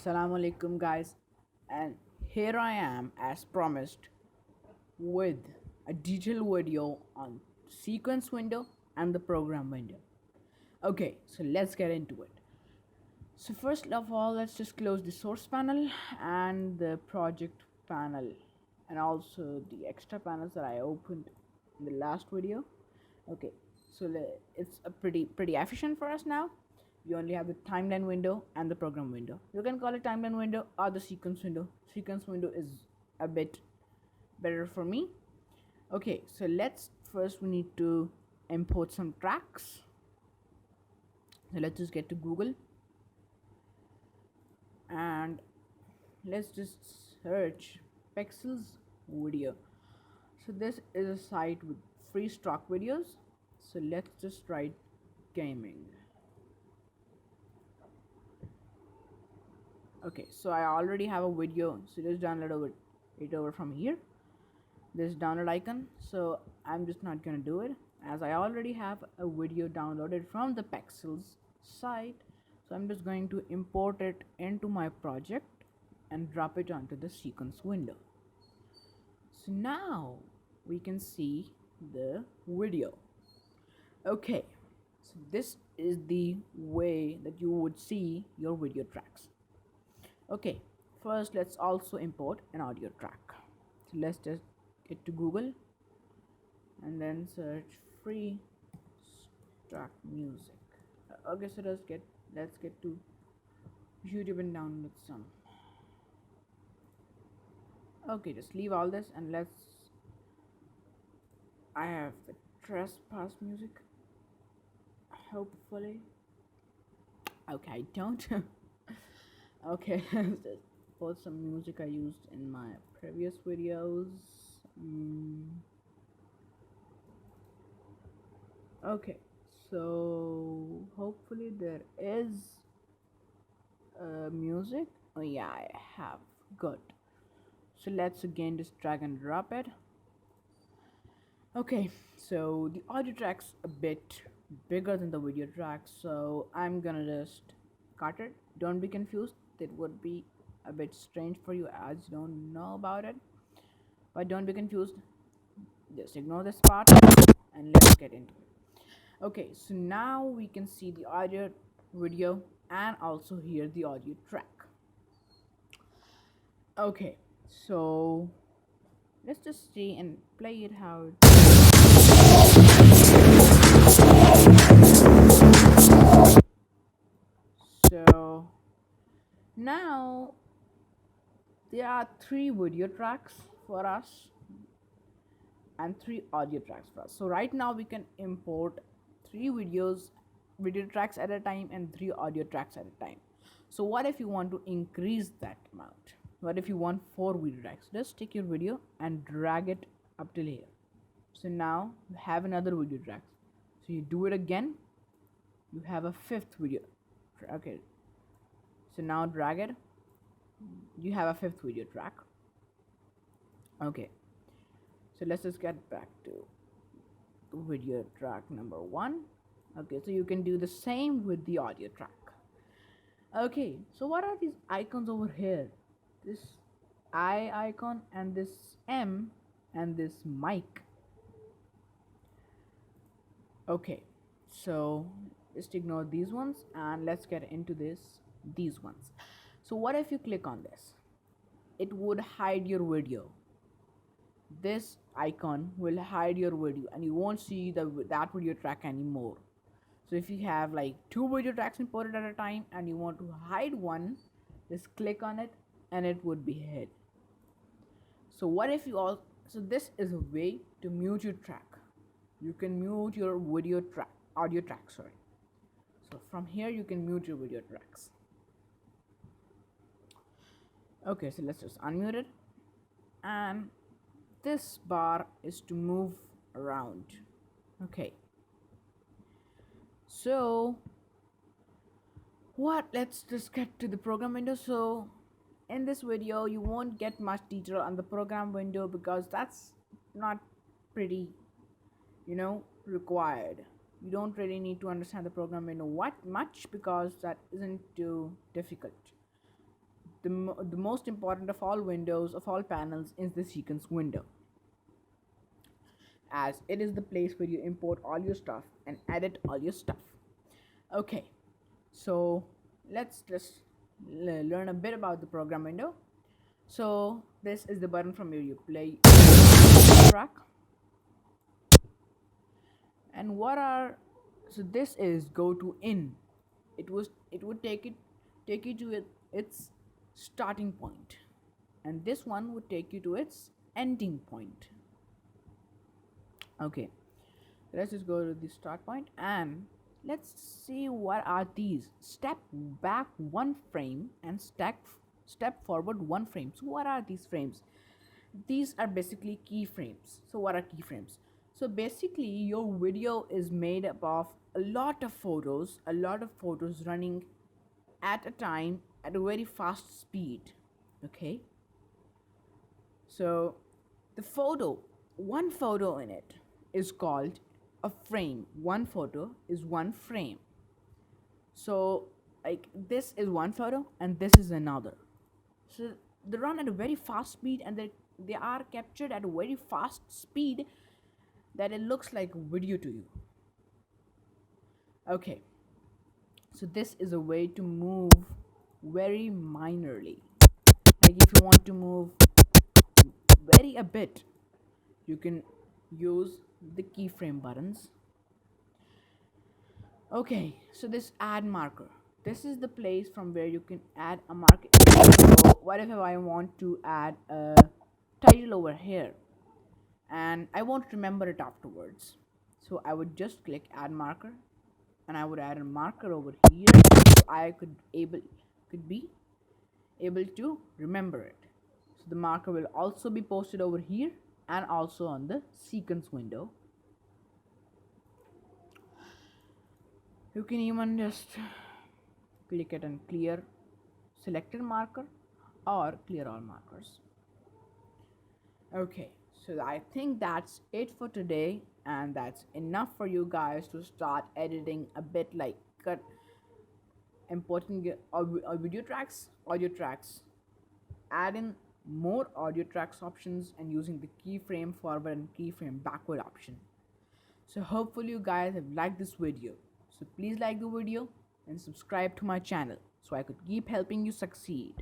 Assalamu alaikum, guys, and here I am as promised with a detailed video on sequence window and the program window. Okay, so let's get into it. So first of all, let's just close the source panel and the project panel and also the extra panels that I opened in the last video. Okay, so it's a pretty efficient for us now. You only have the timeline window and the program window. You can call it timeline window or the sequence window. Sequence window is a bit better for me. Okay, so let's first we need to import some tracks. So let's just get to Google and let's just search Pixels video. So this is a site with free stock videos. So let's just write gaming. Okay, so I already have a video, so just download it over from here, this download icon. So I'm just not gonna do it as I already have a video downloaded from the Pexels site. So I'm just going to import it into my project and drop it onto the sequence window. So now we can see the video. Okay, so this is the way that you would see your video tracks. Okay, first let's also import an audio track. So let's just get to Google and then search free stock music. Okay, so let's get to YouTube and download some. Okay, just leave all this and I have the trespass music. Hopefully. Okay, I don't. Okay, let's just put some music I used in my previous videos. Okay, so hopefully there is music. Oh yeah, I have. Good. So let's again just drag and drop it. Okay, so the audio track's a bit bigger than the video track, so I'm gonna just cut it. Don't be confused, it would be a bit strange for you as you don't know about it, but don't be confused, just ignore this part and let's get into it. Okay, so now we can see the audio, video, and also hear the audio track. Okay, so let's just see and play it how so now there are 3 video tracks for us and 3 audio tracks for us. So right now we can import 3 video tracks at a time and 3 audio tracks at a time. So what if you want to increase that amount? What if you want 4 video tracks? Just take your video and drag it up till here. So now you have another video track. So you do it again, you have a 5th video. Okay, so now drag it, you have a 5th video track. Okay, so let's just get back to video track number 1. Okay, so you can do the same with the audio track. Okay, so what are these icons over here? This I icon and this M and this mic. Okay, so just ignore these ones and let's get into these ones. So what if you click on this? It would hide your video. This icon will hide your video and you won't see that video track anymore. So if you have like 2 video tracks imported at a time and you want to hide one, just click on it and it would be hid. So what if you all, so this is a way to mute your track. You can mute your audio track, sorry. So from here you can mute your video tracks. Okay, so let's just unmute it, and this bar is to move around. Okay, so let's just get to the program window. So in this video you won't get much detail on the program window because that's not pretty required. You don't really need to understand the program window much because that isn't too difficult. the most important of all windows, of all panels, is the sequence window, as it is the place where you import all your stuff and edit all your stuff. Okay, so let's just learn a bit about the program window. So this is the button from where you play track. And what are, so this is go to in. It would take you to its starting point, and this one would take you to its ending point. Okay, let's just go to the start point and let's see what are these. Step back one frame and step forward one frame. So what are these frames? These are basically keyframes. So what are keyframes? So basically your video is made up of a lot of photos running at a time at a very fast speed. Okay, so the one photo in it is called a frame. One photo is one frame. So like this is one photo and this is another. So they run at a very fast speed, and they are captured at a very fast speed that it looks like a video to you. Okay, so this is a way to move very minorly. Like if you want to move very a bit, you can use the keyframe buttons. Okay, so this add marker, this is the place from where you can add a marker. So what if I want to add a title over here and I won't remember it afterwards? So I would just click add marker, and I would add a marker over here, so I could be able to remember it. So the marker will also be posted over here and also on the sequence window. You can even just click it and clear selected marker or clear all markers. Okay, so I think that's it for today, and that's enough for you guys to start editing a bit, like cut important audio tracks, add in more audio tracks options, and using the keyframe forward and keyframe backward option. So hopefully you guys have liked this video. So please like the video and subscribe to my channel so I could keep helping you succeed.